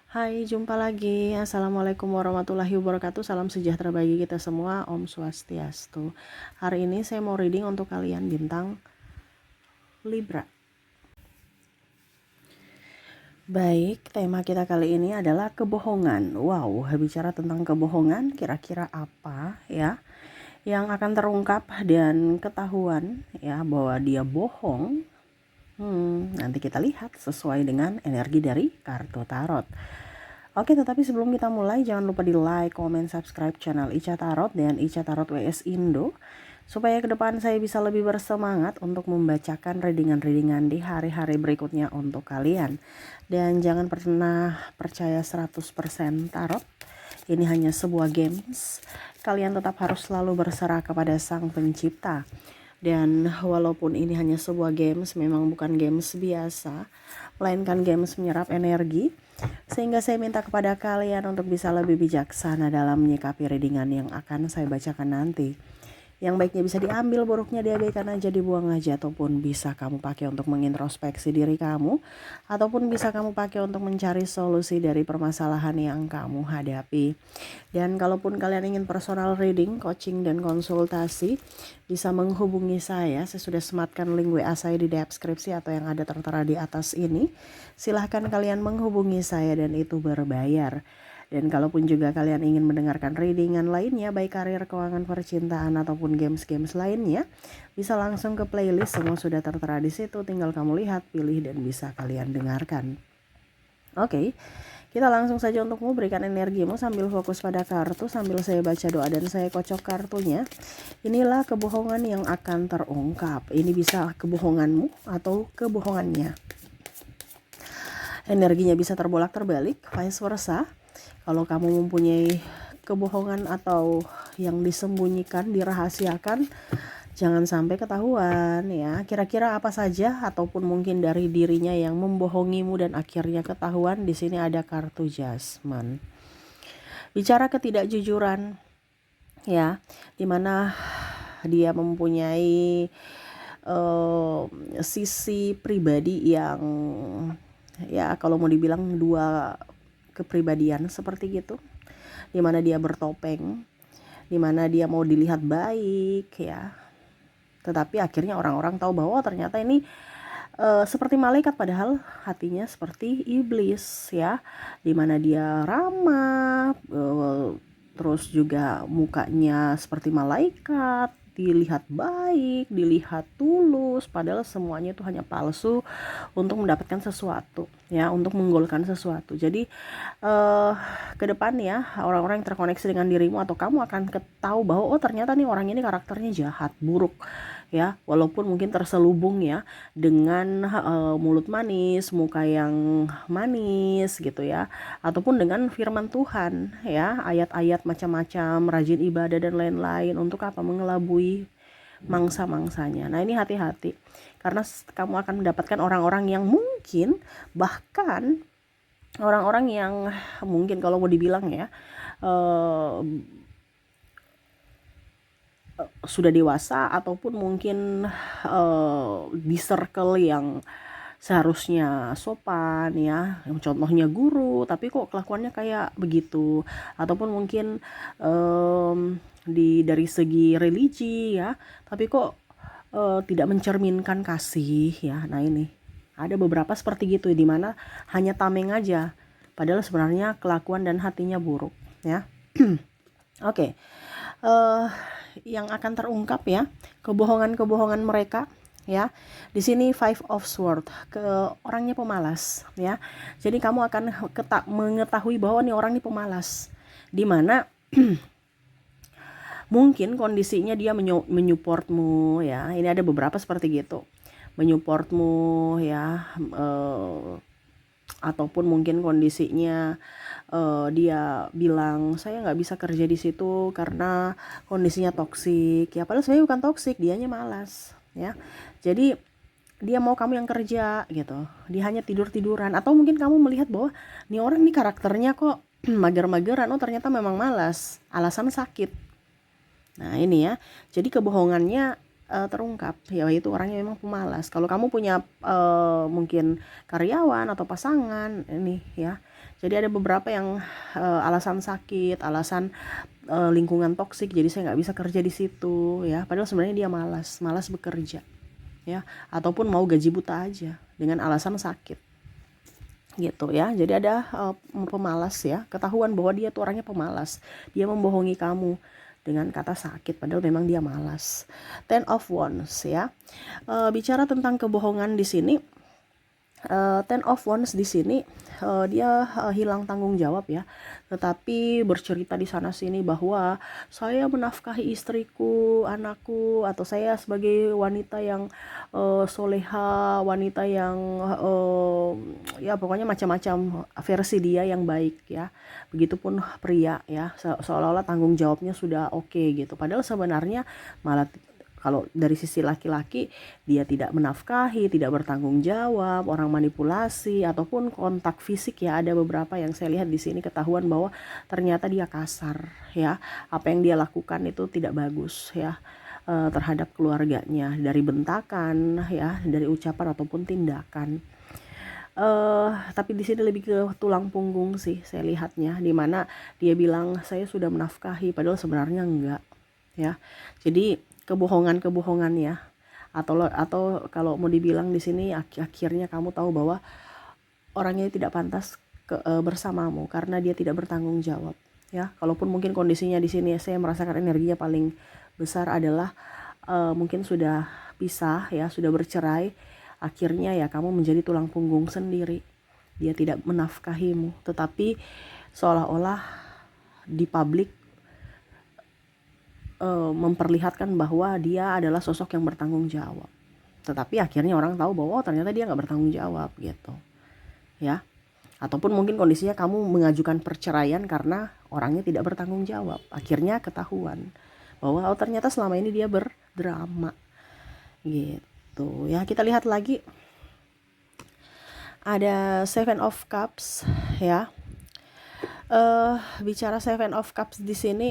Hai, jumpa lagi. Assalamualaikum warahmatullahi wabarakatuh. Salam sejahtera bagi kita semua. Om Swastiastu. Hari ini saya mau reading untuk kalian bintang Libra. Baik, tema kita kali ini adalah kebohongan. Wow, bicara tentang kebohongan, kira-kira apa ya yang akan terungkap dan ketahuan ya bahwa dia bohong. Nanti kita lihat sesuai dengan energi dari kartu tarot. Oke, tetapi sebelum kita mulai, jangan lupa di like, comment, subscribe channel Ica Tarot dan Ica Tarot WS Indo, supaya ke depan saya bisa lebih bersemangat untuk membacakan readingan-readingan di hari-hari berikutnya untuk kalian. Dan jangan pernah percaya 100% tarot, ini hanya sebuah games. Kalian tetap harus selalu berserah kepada Sang Pencipta. Dan walaupun ini hanya sebuah games, memang bukan games biasa, melainkan games menyerap energi. Sehingga saya minta kepada kalian untuk bisa lebih bijaksana dalam menyikapi readingan yang akan saya bacakan nanti. Yang baiknya bisa diambil, buruknya diabaikan aja, dibuang aja, ataupun bisa kamu pakai untuk mengintrospeksi diri kamu, ataupun bisa kamu pakai untuk mencari solusi dari permasalahan yang kamu hadapi. Dan kalaupun kalian ingin personal reading, coaching, dan konsultasi, bisa menghubungi saya. Saya sudah sematkan link WA saya di deskripsi atau yang ada tertera di atas ini. Silahkan kalian menghubungi saya dan itu berbayar. Dan kalaupun juga kalian ingin mendengarkan readingan lainnya, baik karir, keuangan, percintaan, ataupun games-games lainnya, bisa langsung ke playlist, semua sudah tertera di situ. Tinggal kamu lihat, pilih, dan bisa kalian dengarkan. Oke, kita langsung saja untuk memberikan energimu sambil fokus pada kartu, sambil saya baca doa dan saya kocok kartunya. Inilah kebohongan yang akan terungkap. Ini bisa kebohonganmu atau kebohongannya. Energinya bisa terbolak-terbalik, vice versa. Kalau kamu mempunyai kebohongan atau yang disembunyikan, dirahasiakan, jangan sampai ketahuan ya. Kira-kira apa saja ataupun mungkin dari dirinya yang membohongimu dan akhirnya ketahuan. Di sini ada kartu Judgment. Bicara ketidakjujuran ya, dimana dia mempunyai sisi pribadi yang ya kalau mau dibilang dua kepribadian seperti gitu, dimana dia bertopeng, dimana dia mau dilihat baik ya, tetapi akhirnya orang-orang tahu bahwa ternyata ini seperti malaikat padahal hatinya seperti iblis ya, dimana dia ramah, terus juga mukanya seperti malaikat, dilihat baik, dilihat tulus, padahal semuanya itu hanya palsu untuk mendapatkan sesuatu ya, untuk menggolkan sesuatu. Jadi ke depan ya, orang-orang yang terkoneksi dengan dirimu atau kamu akan tahu bahwa oh ternyata nih orang ini karakternya jahat, buruk ya, walaupun mungkin terselubung ya dengan mulut manis, muka yang manis gitu ya, ataupun dengan firman Tuhan ya, ayat-ayat macam-macam, rajin ibadah dan lain-lain, untuk apa? Mengelabui mangsa-mangsanya. Nah, ini hati-hati karena kamu akan mendapatkan orang-orang yang mungkin, bahkan orang-orang yang mungkin kalau mau dibilang ya sudah dewasa, ataupun mungkin di circle yang seharusnya sopan ya, contohnya guru, tapi kok kelakuannya kayak begitu, ataupun mungkin dari segi religi ya, tapi kok tidak mencerminkan kasih ya. Nah, ini ada beberapa seperti gitu, dimana hanya tameng aja padahal sebenarnya kelakuan dan hatinya buruk ya. Oke. Yang akan terungkap ya, kebohongan-kebohongan mereka ya. Di sini Five of Swords, ke orangnya pemalas ya. Jadi kamu akan mengetahui bahwa nih orang ini pemalas, dimana mungkin kondisinya dia menyupportmu ya. Ini ada beberapa seperti gitu, menyupportmu ya, ataupun mungkin kondisinya dia bilang saya nggak bisa kerja di situ karena kondisinya toksik ya, padahal sebenarnya bukan toksik, dianya malas ya. Jadi dia mau kamu yang kerja gitu, dia hanya tidur-tiduran, atau mungkin kamu melihat bahwa nih orang nih karakternya kok mager-mageran, oh ternyata memang malas, alasan sakit. Nah, ini ya, jadi kebohongannya terungkap ya, itu orangnya memang pemalas. Kalau kamu punya mungkin karyawan atau pasangan ini ya, Jadi ada beberapa yang alasan sakit, alasan lingkungan toksik, jadi saya nggak bisa kerja di situ ya. Padahal sebenarnya dia malas bekerja ya, ataupun mau gaji buta aja dengan alasan sakit gitu ya. Jadi ada pemalas ya, ketahuan bahwa dia tuh orangnya pemalas, dia membohongi kamu dengan kata sakit padahal memang dia malas. Ten of Wands ya. Bicara tentang kebohongan di sini, Ten of Wands di sini dia hilang tanggung jawab ya, tetapi bercerita di sana sini bahwa saya menafkahi istriku, anakku, atau saya sebagai wanita yang soleha, wanita yang ya pokoknya macam-macam versi dia yang baik ya. Begitupun pria ya, seolah-olah tanggung jawabnya sudah oke gitu. Padahal sebenarnya malah kalau dari sisi laki-laki, dia tidak menafkahi, tidak bertanggung jawab, orang manipulasi, ataupun kontak fisik ya. Ada beberapa yang saya lihat di sini ketahuan bahwa ternyata dia kasar ya. Apa yang dia lakukan itu tidak bagus ya terhadap keluarganya, dari bentakan ya, dari ucapan ataupun tindakan. Tapi di sini lebih ke tulang punggung sih saya lihatnya, dimana dia bilang saya sudah menafkahi, padahal sebenarnya enggak ya. Jadi kebohongan ya, atau kalau mau dibilang di sini akhirnya kamu tahu bahwa orangnya tidak pantas bersamamu karena dia tidak bertanggung jawab ya. Kalaupun mungkin kondisinya di sini saya merasakan energinya paling besar adalah mungkin sudah pisah ya, sudah bercerai, akhirnya ya kamu menjadi tulang punggung sendiri. Dia tidak menafkahimu, tetapi seolah-olah di publik memperlihatkan bahwa dia adalah sosok yang bertanggung jawab, tetapi akhirnya orang tahu bahwa ternyata dia nggak bertanggung jawab gitu ya. Ataupun mungkin kondisinya kamu mengajukan perceraian karena orangnya tidak bertanggung jawab, akhirnya ketahuan bahwa ternyata selama ini dia berdrama gitu ya. Kita lihat lagi, ada Seven of Cups ya. Bicara Seven of Cups di sini,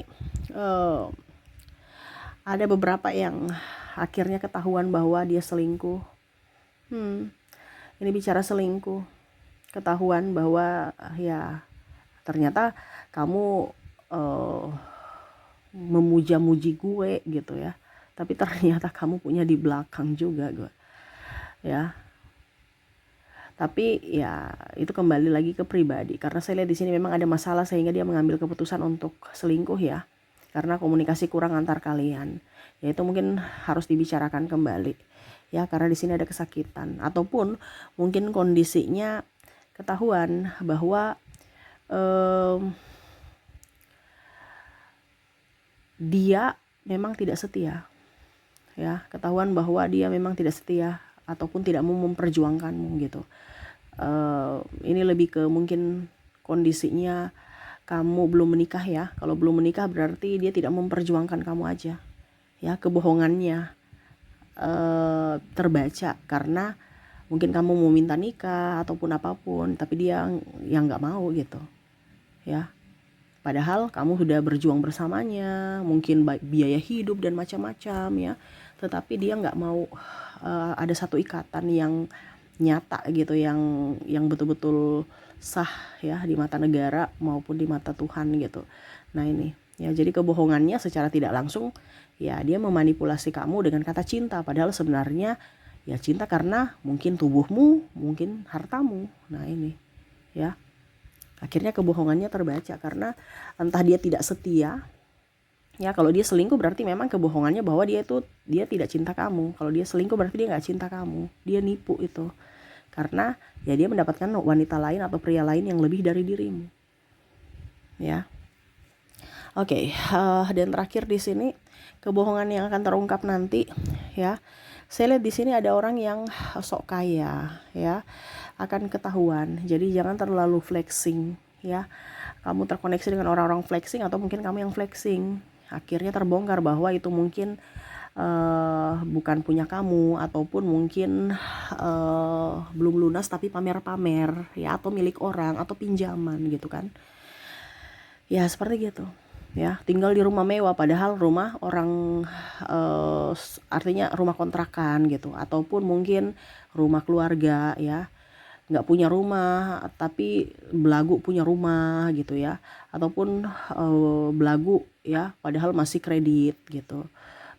ada beberapa yang akhirnya ketahuan bahwa dia selingkuh. Ini bicara selingkuh, ketahuan bahwa ya ternyata kamu memuja-muji gue gitu ya, tapi ternyata kamu punya di belakang juga gue ya. Tapi ya itu kembali lagi ke pribadi, karena saya lihat di sini memang ada masalah sehingga dia mengambil keputusan untuk selingkuh ya, karena komunikasi kurang antar kalian. Ya itu mungkin harus dibicarakan kembali ya, karena di sini ada kesakitan, ataupun mungkin kondisinya ketahuan bahwa dia memang tidak setia ya, ketahuan bahwa dia memang tidak setia ataupun tidak mau memperjuangkanmu gitu. Ini lebih ke mungkin kondisinya kamu belum menikah ya. Kalau belum menikah berarti dia tidak memperjuangkan kamu aja ya. Kebohongannya terbaca karena mungkin kamu mau minta nikah ataupun apapun, tapi dia yang nggak mau gitu ya. Padahal kamu sudah berjuang bersamanya, mungkin biaya hidup dan macam-macam ya, tetapi dia nggak mau ada satu ikatan yang nyata gitu, yang betul-betul sah ya di mata negara maupun di mata Tuhan gitu. Nah ini ya, jadi kebohongannya secara tidak langsung ya dia memanipulasi kamu dengan kata cinta, padahal sebenarnya ya cinta karena mungkin tubuhmu, mungkin hartamu. Nah ini ya, akhirnya kebohongannya terbaca karena entah dia tidak setia ya. Kalau dia selingkuh berarti memang kebohongannya bahwa dia tidak cinta kamu. Kalau dia selingkuh berarti dia nggak cinta kamu, dia nipu itu, karena ya dia mendapatkan wanita lain atau pria lain yang lebih dari dirimu ya. Oke, dan terakhir di sini kebohongan yang akan terungkap nanti ya. Saya lihat di sini ada orang yang sok kaya ya, akan ketahuan. Jadi jangan terlalu flexing ya. Kamu terkoneksi dengan orang-orang flexing, atau mungkin kamu yang flexing, akhirnya terbongkar bahwa itu mungkin bukan punya kamu, ataupun mungkin belum lunas tapi pamer-pamer ya, atau milik orang, atau pinjaman gitu kan ya, seperti gitu ya. Tinggal di rumah mewah padahal rumah orang, artinya rumah kontrakan gitu, ataupun mungkin rumah keluarga ya. nggak punya rumah tapi belagu punya rumah gitu ya, ataupun belagu ya padahal masih kredit gitu.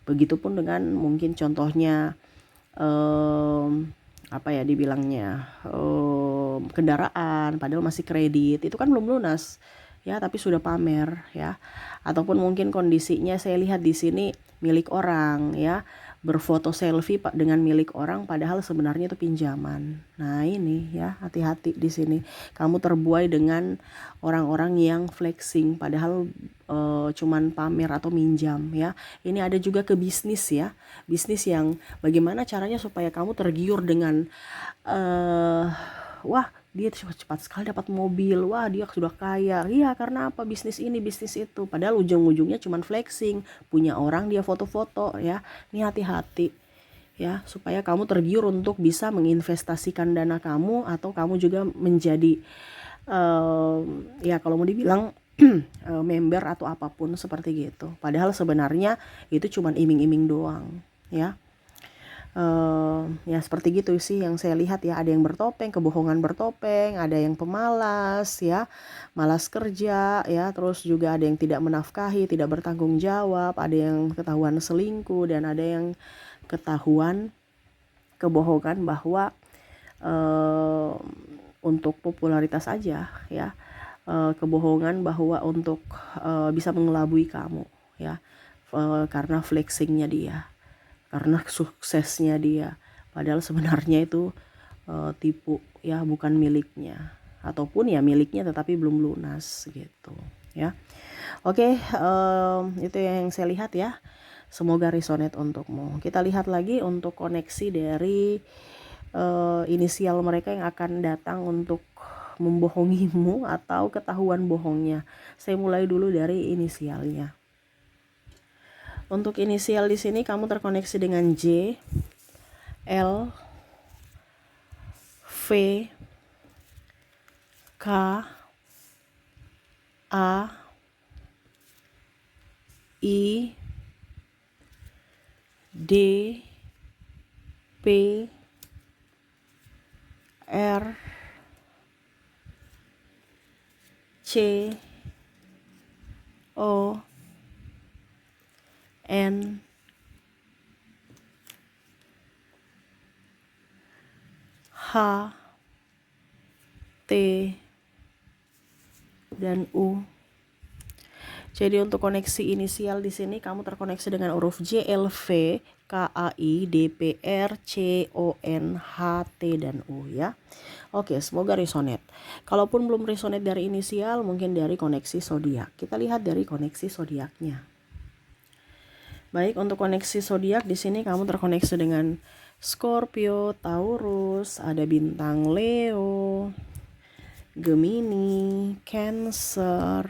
Begitupun dengan mungkin contohnya apa ya dibilangnya, kendaraan padahal masih kredit, itu kan belum lunas ya tapi sudah pamer ya. Ataupun mungkin kondisinya saya lihat di sini milik orang ya, berfoto selfie Pak dengan milik orang padahal sebenarnya itu pinjaman. Nah, ini ya hati-hati di sini. Kamu terbuai dengan orang-orang yang flexing padahal cuman pamer atau minjam ya. Ini ada juga ke bisnis ya. Bisnis yang bagaimana caranya supaya kamu tergiur dengan wah dia cepat sekali dapat mobil, wah dia sudah kaya, iya karena apa, bisnis ini bisnis itu, padahal ujung-ujungnya cuman flexing, punya orang dia foto-foto ya. Ini hati-hati ya, supaya kamu tergiur untuk bisa menginvestasikan dana kamu, atau kamu juga menjadi ya kalau mau dibilang member atau apapun seperti gitu, padahal sebenarnya itu cuman iming-iming doang ya. Ya seperti gitu sih yang saya lihat ya, ada yang bertopeng, kebohongan bertopeng, ada yang pemalas ya, malas kerja ya, terus juga ada yang tidak menafkahi, tidak bertanggung jawab, ada yang ketahuan selingkuh, dan ada yang ketahuan kebohongan bahwa untuk popularitas aja ya, kebohongan bahwa untuk bisa mengelabui kamu ya, karena flexingnya dia, karena suksesnya dia, padahal sebenarnya itu tipu ya, bukan miliknya, ataupun ya miliknya tetapi belum lunas gitu ya. Oke, itu yang saya lihat ya, semoga resonate untukmu. Kita lihat lagi untuk koneksi dari inisial mereka yang akan datang untuk membohongimu atau ketahuan bohongnya. Saya mulai dulu dari inisialnya. Untuk inisial di sini kamu terkoneksi dengan J, L, V, K, A, I, D, P, R, C, O, N, H, T, dan U. Jadi untuk koneksi inisial di sini kamu terkoneksi dengan huruf J, L, V, K, A, I, D, P, R, C, O, N, H, T, dan U ya. Oke, semoga resonate. Kalaupun belum resonate dari inisial, mungkin dari koneksi zodiak. Kita lihat dari koneksi zodiaknya. Baik, untuk koneksi zodiak di sini kamu terkoneksi dengan Scorpio, Taurus, ada bintang Leo, Gemini, Cancer,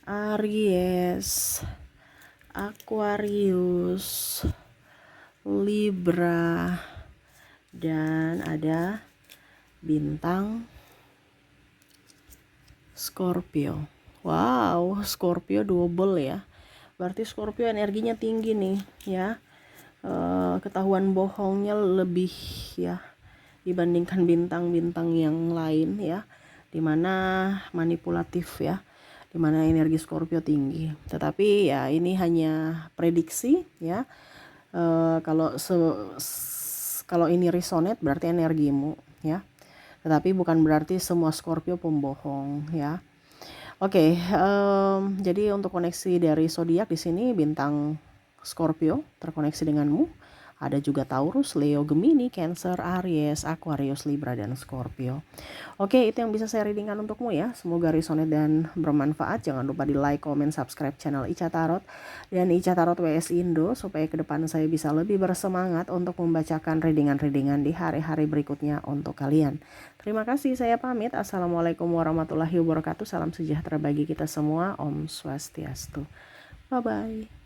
Aries, Aquarius, Libra, dan ada bintang Scorpio. Wow, Scorpio double ya. Berarti Scorpio energinya tinggi nih ya. Ketahuan bohongnya lebih ya dibandingkan bintang-bintang yang lain ya, dimana manipulatif ya, dimana energi Scorpio tinggi. Tetapi ya ini hanya prediksi ya. Kalau ini resonate berarti energimu ya. Tetapi bukan berarti semua Scorpio pembohong ya. Oke, jadi untuk koneksi dari zodiak di sini bintang Scorpio terkoneksi denganmu. Ada juga Taurus, Leo, Gemini, Cancer, Aries, Aquarius, Libra, dan Scorpio. Oke, itu yang bisa saya readingkan untukmu ya. Semoga resonate dan bermanfaat. Jangan lupa di like, comment, subscribe channel Ica Tarot dan Ica Tarot WS Indo, supaya ke depan saya bisa lebih bersemangat untuk membacakan readingan-readingan di hari-hari berikutnya untuk kalian. Terima kasih, saya pamit. Assalamualaikum warahmatullahi wabarakatuh. Salam sejahtera bagi kita semua. Om Swastiastu. Bye-bye.